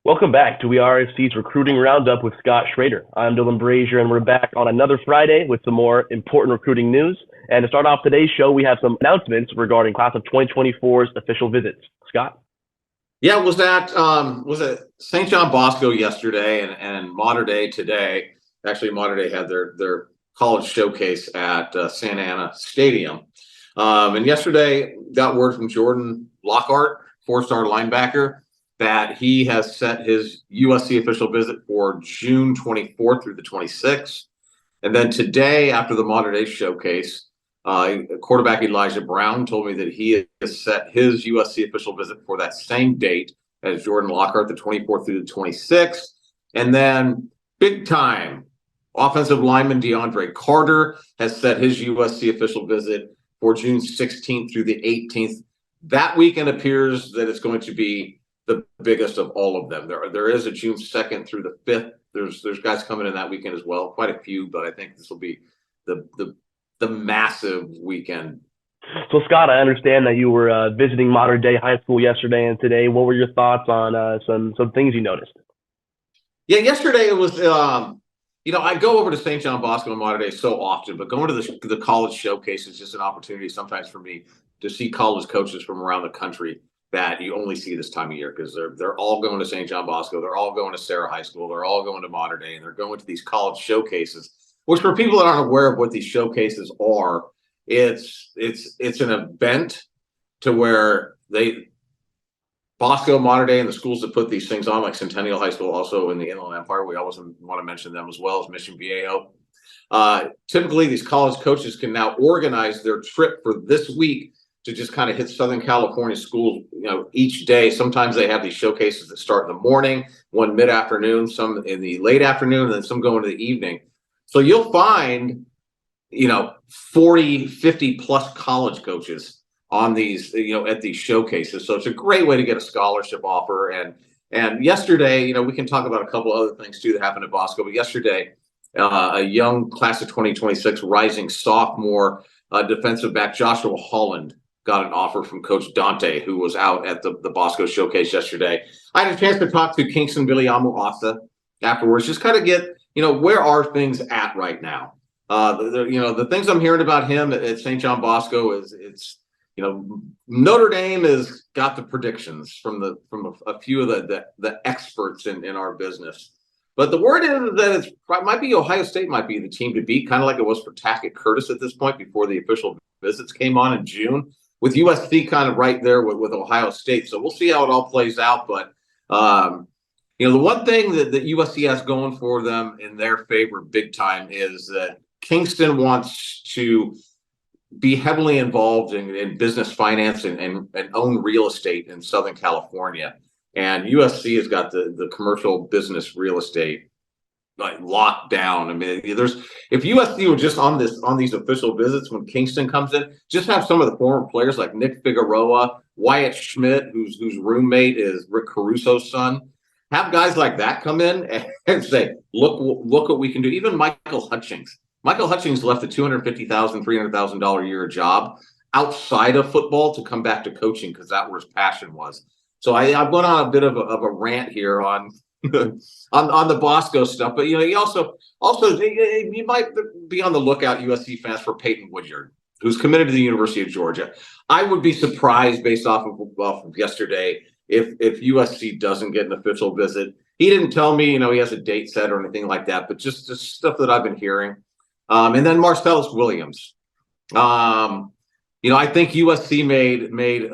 Welcome back to WeAreSC's Recruiting Roundup with Scott Schrader. I'm Dylan Brashier, and we're back on another Friday with some more important recruiting news. And to start off today's show, we have some announcements regarding class of 2024's official visits. Scott? Yeah, was at St. John Bosco yesterday and Mater Dei today. Actually, Mater Dei had their college showcase at Santa Ana Stadium. And yesterday, got word from Jordan Lockhart, four-star linebacker, that he has set his USC official visit for June 24th through the 26th. And then today, after the Mater Dei showcase, quarterback Elijah Brown told me that he has set his USC official visit for that same date as Jordan Lockhart, the 24th through the 26th. And then big time offensive lineman DeAndre Carter has set his USC official visit for June 16th through the 18th. That weekend appears that it's going to be the biggest of all of them. There is a June 2nd through the 5th. There's guys coming in that weekend as well, quite a few, but I think this will be the massive weekend. So, Scott, I understand that you were visiting Mater Dei High School yesterday and today. What were your thoughts on some things you noticed? Yeah, yesterday it was, I go over to St. John Bosco and Mater Dei so often, but going to the college showcase is just an opportunity sometimes for me to see college coaches from around the country that you only see this time of year, because they're all going to St. John Bosco, they're all going to Sarah High School, they're all going to Mater Dei, and they're going to these college showcases. Which, for people that aren't aware of what these showcases are, it's an event to where Bosco, Mater Dei, and the schools that put these things on, like Centennial High School, also in the Inland Empire, we always want to mention them as well as Mission Viejo. Typically, these college coaches can now organize their trip for this week to just kind of hit Southern California schools, each day. Sometimes they have these showcases that start in the morning, one mid-afternoon, some in the late afternoon, and then some go into the evening. So you'll find, 40, 50 plus college coaches on these, at these showcases. So it's a great way to get a scholarship offer. And yesterday, we can talk about a couple other things too that happened at Bosco. But yesterday, a young class of 2026 rising sophomore defensive back Joshua Holland got an offer from Coach Dante, who was out at the Bosco showcase yesterday. I had a chance to talk to Kingston Biliamu Asa afterwards, just kind of get, where are things at right now? The things I'm hearing about him at St. John Bosco is Notre Dame has got the predictions from a few of the experts in our business. But the word is that it might be Ohio State might be the team to beat, kind of like it was for Tackett Curtis at this point before the official visits came on in June, with USC kind of right there with Ohio State. So we'll see how it all plays out. But the one thing that USC has going for them in their favor big time is that Kingston wants to be heavily involved in business finance and own real estate in Southern California. And USC has got the commercial business real estate like locked down. I mean, if USC were just on these official visits when Kingston comes in, just have some of the former players like Nick Figueroa, Wyatt Schmidt, whose roommate is Rick Caruso's son. Have guys like that come in and say, look what we can do. Even Michael Hutchings. Michael Hutchings left a $250,000, $300,000 a year job outside of football to come back to coaching because that's where his passion was. So I went on a bit of a rant here on on the Bosco stuff, but he also you might be on the lookout, USC fans, for Peyton Woodyard, who's committed to the University of Georgia. I would be surprised based off of yesterday if USC doesn't get an official visit. He didn't tell me, he has a date set or anything like that, but just stuff that I've been hearing. And then Marcellus Williams. I think USC made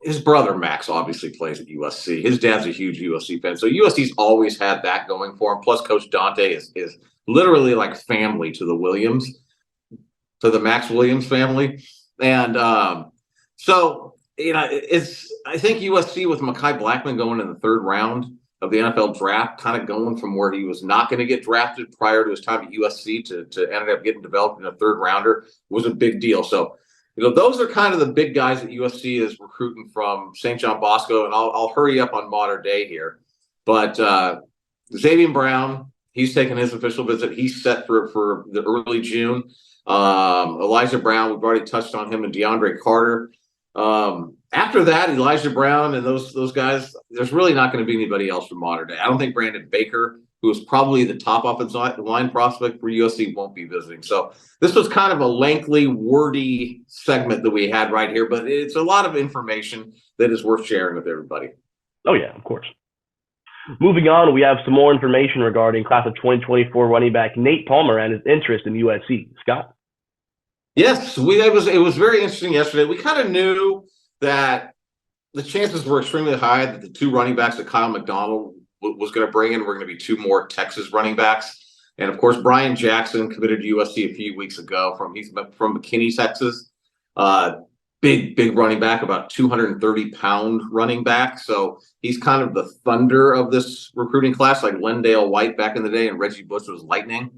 his brother Max obviously plays at USC. His dad's a huge USC fan. So USC's always had that going for him. Plus Coach Dante is literally like family to the Williams, to the Max Williams family. And I think USC with Mekhi Blackman going in the third round of the NFL draft, kind of going from where he was not going to get drafted prior to his time at USC to ended up getting developed in a third rounder was a big deal. So, those are kind of the big guys that USC is recruiting from St. John Bosco, and I'll hurry up on Mater Dei here. But Xavier Brown, he's taking his official visit. He's set for the early June. Elijah Brown, we've already touched on him, and DeAndre Carter. After that, Elijah Brown and those guys, there's really not going to be anybody else from Mater Dei. I don't think Brandon Baker, who is probably the top offensive line prospect for USC, won't be visiting. So this was kind of a lengthy, wordy segment that we had right here, but it's a lot of information that is worth sharing with everybody. Oh, yeah, of course. Moving on, we have some more information regarding class of 2024 running back Nate Palmer and his interest in USC. Scott? Yes, it was very interesting yesterday. We kind of knew that the chances were extremely high that the two running backs that Kyle McDonald was going to bring in were going to be two more Texas running backs. And of course, Brian Jackson committed to USC a few weeks ago he's from McKinney, Texas. Big running back, about 230-pound running back. So he's kind of the thunder of this recruiting class, like Lendale White back in the day, and Reggie Bush was lightning.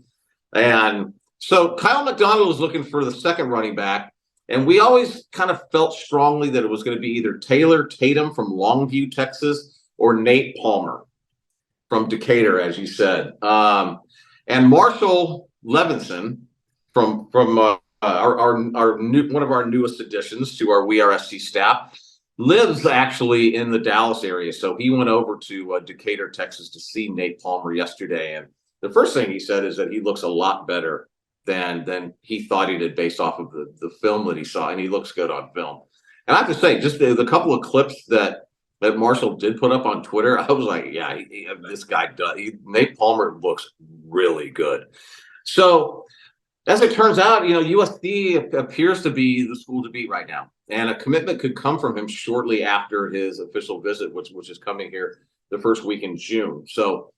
And so Kyle McDonald was looking for the second running back, and we always kind of felt strongly that it was going to be either Taylor Tatum from Longview, Texas, or Nate Palmer from Decatur, as you said. And Marshall Levinson from our new one of our newest additions to our WeAreSC staff lives actually in the Dallas area. So he went over to Decatur, Texas to see Nate Palmer yesterday. And the first thing he said is that he looks a lot better than he thought he did based off of the film that he saw. And he looks good on film. And I have to say, just the couple of clips that Marshall did put up on Twitter, I was like, yeah, this guy does. Nate Palmer looks really good. So as it turns out, USC appears to be the school to beat right now, and a commitment could come from him shortly after his official visit, which is coming here the first week in June. So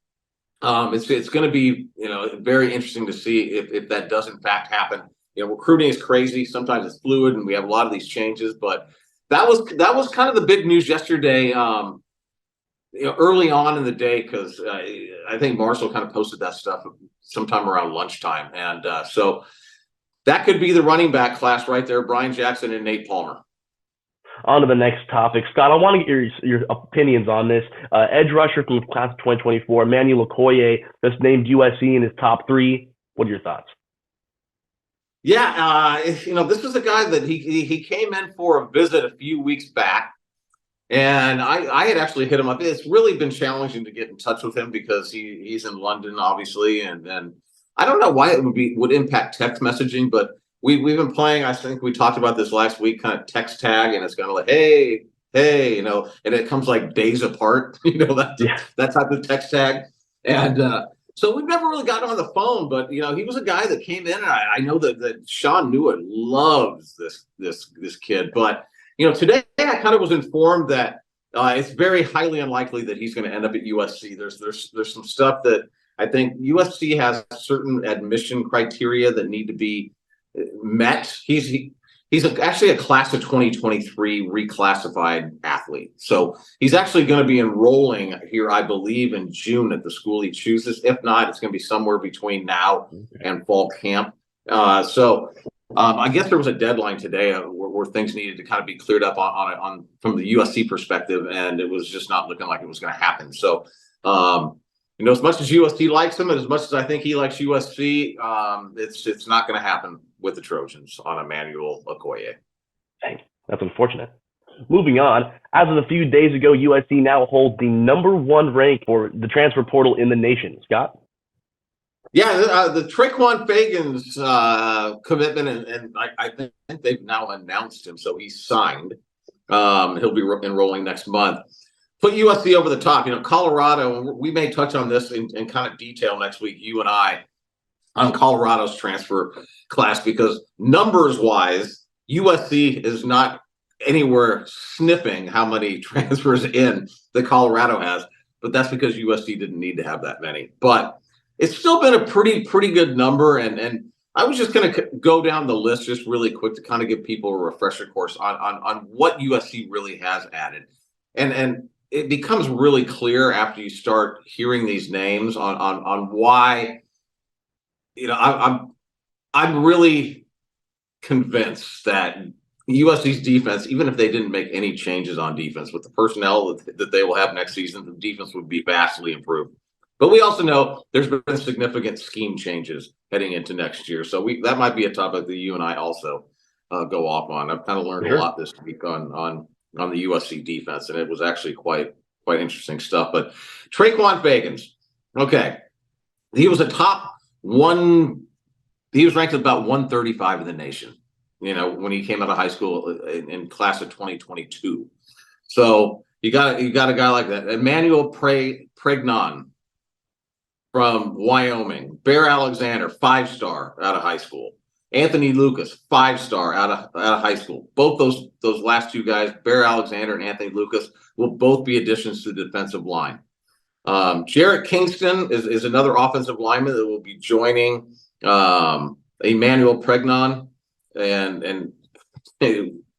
it's going to be very interesting to see if that does in fact happen. Recruiting is crazy. Sometimes it's fluid, and we have a lot of these changes. But that was kind of the big news yesterday. Early on in the day, because I think Marshall kind of posted that stuff sometime around lunchtime. And so that could be the running back class right there, Brian Jackson and Nate Palmer. On to the next topic. Scott, I want to get your opinions on this. Edge rusher from class of 2024, Emmanuel Okoye, just named USC in his top 3. What are your thoughts? Yeah, this is a guy that he came in for a visit a few weeks back. And I had actually hit him up. It's really been challenging to get in touch with him because he's in London, obviously, and I don't know why it would impact text messaging, but we've been playing. I think we talked about this last week, kind of text tag, and it's kind of like, hey, and it comes like days apart, that type of text tag, and so we've never really gotten on the phone. But he was a guy that came in, and I know that Sean Newitt loves this kid, but. Today I kind of was informed that it's very highly unlikely that he's going to end up at USC. There's some stuff that I think USC has certain admission criteria that need to be met. He's actually a class of 2023 reclassified athlete. So he's actually going to be enrolling here, I believe, in June at the school he chooses. If not, it's going to be somewhere between now and fall camp. I guess there was a deadline today where things needed to kind of be cleared up on from the USC perspective, and it was just not looking like it was going to happen. So, as much as USC likes him, and as much as I think he likes USC, it's not going to happen with the Trojans on Emmanuel Okoye. Dang, that's unfortunate. Moving on, as of a few days ago, USC now holds the #1 rank for the transfer portal in the nation. Scott? Yeah, the Traquan Fagan's commitment, and I think they've now announced him, so he's signed. He'll be enrolling next month. Put USC over the top. Colorado, we may touch on this in kind of detail next week, you and I, on Colorado's transfer class, because numbers-wise, USC is not anywhere sniffing how many transfers in that Colorado has, but that's because USC didn't need to have that many. But it's still been a pretty good number, and I was just going to go down the list just really quick to kind of give people a refresher course on what USC really has added, and it becomes really clear after you start hearing these names on why. I'm really convinced that USC's defense, even if they didn't make any changes on defense, with the personnel that they will have next season, the defense would be vastly improved. But we also know there's been significant scheme changes heading into next year. So that might be a topic that you and I also go off on. I've kind of learned a lot this week on the USC defense, and it was actually quite interesting stuff. But Traquan Fagans, okay, he was a top one. He was ranked at about 135 in the nation, when he came out of high school in class of 2022. So you got a guy like that. Emmanuel Pregnon from Wyoming. Bear Alexander, 5-star out of high school. Anthony Lucas, 5-star out of high school. Both those last two guys, Bear Alexander and Anthony Lucas, will both be additions to the defensive line. Jarrett Kingston is another offensive lineman that will be joining Emmanuel Pregnon, and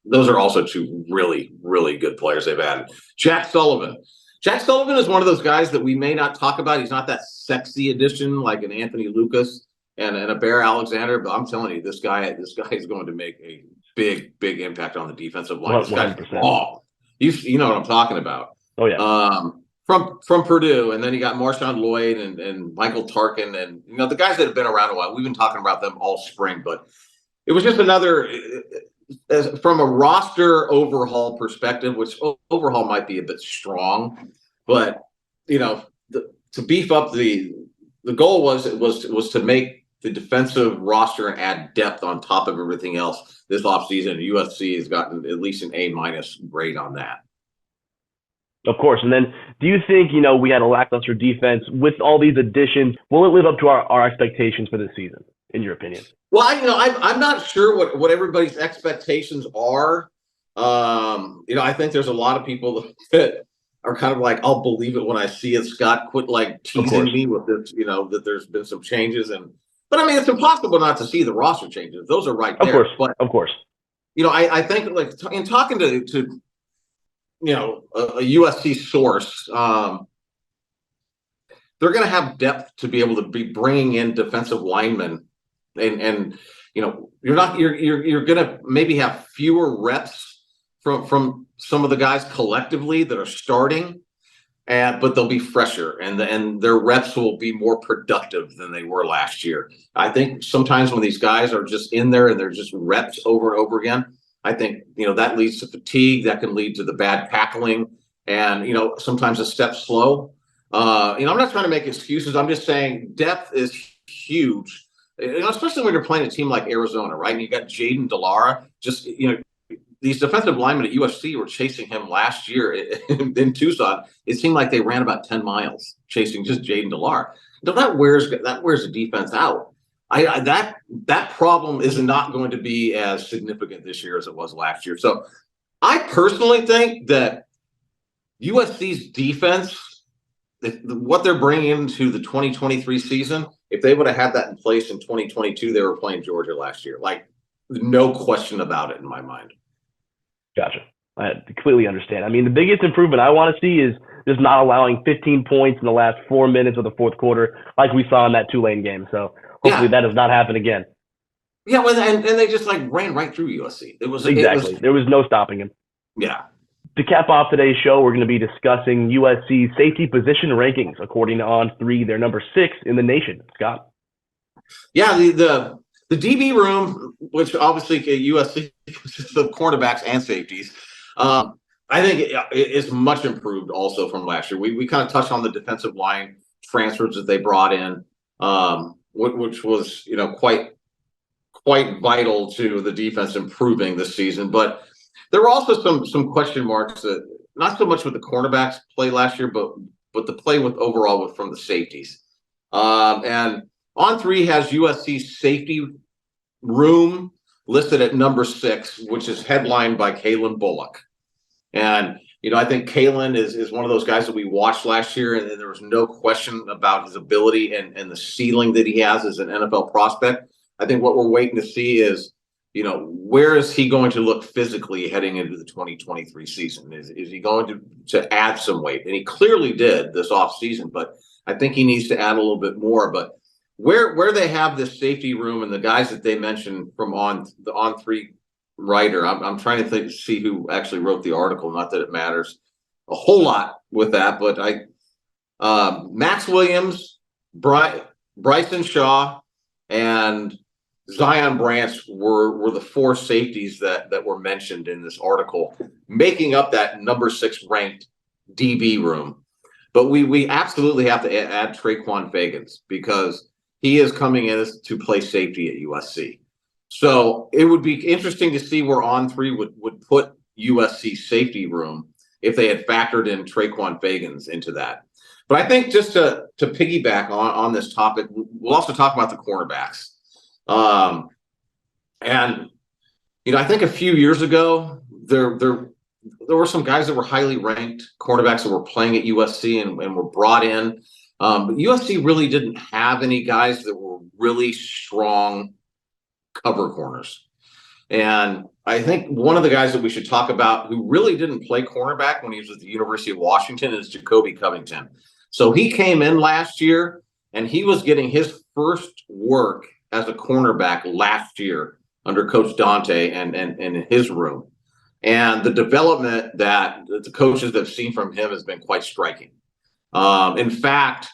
those are also two really, really good players they've added. Jack Sullivan. Jack Sullivan is one of those guys that we may not talk about. He's not that sexy addition like an Anthony Lucas and a Bear Alexander, but I'm telling you, this guy is going to make a big impact on the defensive line. This guy's long. You know what I'm talking about. Oh yeah. From Purdue, and then you got Marshawn Lloyd and Michael Tarkin, and the guys that have been around a while. We've been talking about them all spring, but it was just another. From a roster overhaul perspective, which overhaul might be a bit strong, but to beef up the goal was to make the defensive roster and add depth on top of everything else this offseason. USC has gotten at least an A- grade on that. Of course. And then do you think, we had a lackluster defense with all these additions? Will it live up to our expectations for this season, in your opinion? Well, I'm not sure what everybody's expectations are. I think there's a lot of people that are kind of like, I'll believe it when I see it. Scott, quit teasing me with this, that there's been some changes. But it's impossible not to see the roster changes. Those are right there. Of course. I think in talking to a USC source, they're going to have depth to be able to be bringing in defensive linemen, and you're going to maybe have fewer reps from some of the guys collectively that are starting, but they'll be fresher, and their reps will be more productive than they were last year. I think sometimes when these guys are just in there and they're just reps over and over again, I think, that leads to fatigue. That can lead to the bad tackling and, sometimes a step slow. I'm not trying to make excuses. I'm just saying depth is huge, especially when you're playing a team like Arizona, right? And you got Jaden Delara. Just, these defensive linemen at USC were chasing him last year in Tucson. It seemed like they ran about 10 miles chasing just Jaden Delara. That wears the defense out. That problem is not going to be as significant this year as it was last year. So I personally think that USC's defense, what they're bringing into the 2023 season, if they would have had that in place in 2022, they were playing Georgia last year. No question about it in my mind. Gotcha. I completely understand. The biggest improvement I want to see is just not allowing 15 points in the last 4 minutes of the fourth quarter like we saw in that Tulane game. So hopefully that does not happen again. Yeah, well, and they just ran right through USC. There was no stopping him. Yeah. To cap off today's show, we're going to be discussing USC's safety position rankings according to On3. They're number 6 in the nation. Scott. Yeah, the DB room, which obviously USC consists of cornerbacks and safeties, I think it is much improved also from last year. We kind of touched on the defensive line transfers that they brought in, which was quite vital to the defense improving this season. But there were also some question marks that not so much with the cornerbacks play last year, but the play from the safeties. And On3 has USC's safety room listed at number 6, which is headlined by Kalen Bullock. And, I think Kalen is one of those guys that we watched last year, and there was no question about his ability and the ceiling that he has as an NFL prospect. I think what we're waiting to see is, where is he going to look physically heading into the 2023 season? Is he going to add some weight? And he clearly did this offseason, but I think he needs to add a little bit more. But where they have this safety room and the guys that they mentioned from the On3 writer, I'm trying to see who actually wrote the article. Not that it matters a whole lot with that, but Max Williams, Bryson Shaw, and Zion Branch were the four safeties that were mentioned in this article, making up that number 6 ranked DB room. But we absolutely have to add Traquan Fagans because he is coming in to play safety at USC. So it would be interesting to see where On3 would put USC safety room if they had factored in Traquan Fagans into that. But I think just to piggyback on this topic, we'll also talk about the cornerbacks. And I think a few years ago there were some guys that were highly ranked cornerbacks that were playing at USC and were brought in. But USC really didn't have any guys that were really strong cover corners. And I think one of the guys that we should talk about who really didn't play cornerback when he was at the University of Washington is Jacoby Covington. So he came in last year and he was getting his first work as a cornerback last year under Coach Dante and in his room. And the development that the coaches have seen from him has been quite striking. In fact,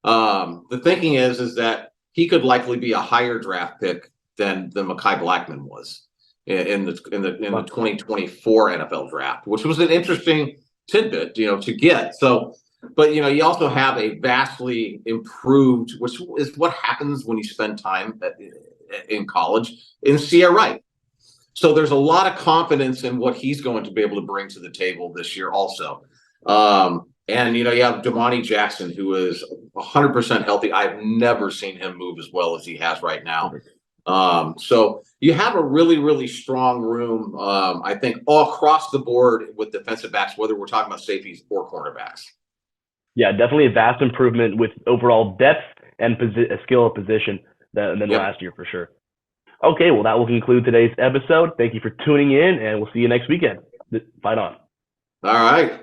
the thinking is that he could likely be a higher draft pick than Mekhi Blackmon was in the 2024 NFL draft, which was an interesting tidbit, to get. So, but you also have a vastly improved, which is what happens when you spend time in college, in C.R. Wright. So there's a lot of confidence in what he's going to be able to bring to the table this year also. And you have Damani Jackson, who is 100% healthy. I've never seen him move as well as he has right now. So you have a really, really strong room, I think, all across the board with defensive backs, whether we're talking about safeties or cornerbacks. Yeah, definitely a vast improvement with overall depth and skill of position than last year for sure. Okay, well, that will conclude today's episode. Thank you for tuning in, and we'll see you next weekend. Fight on. All right.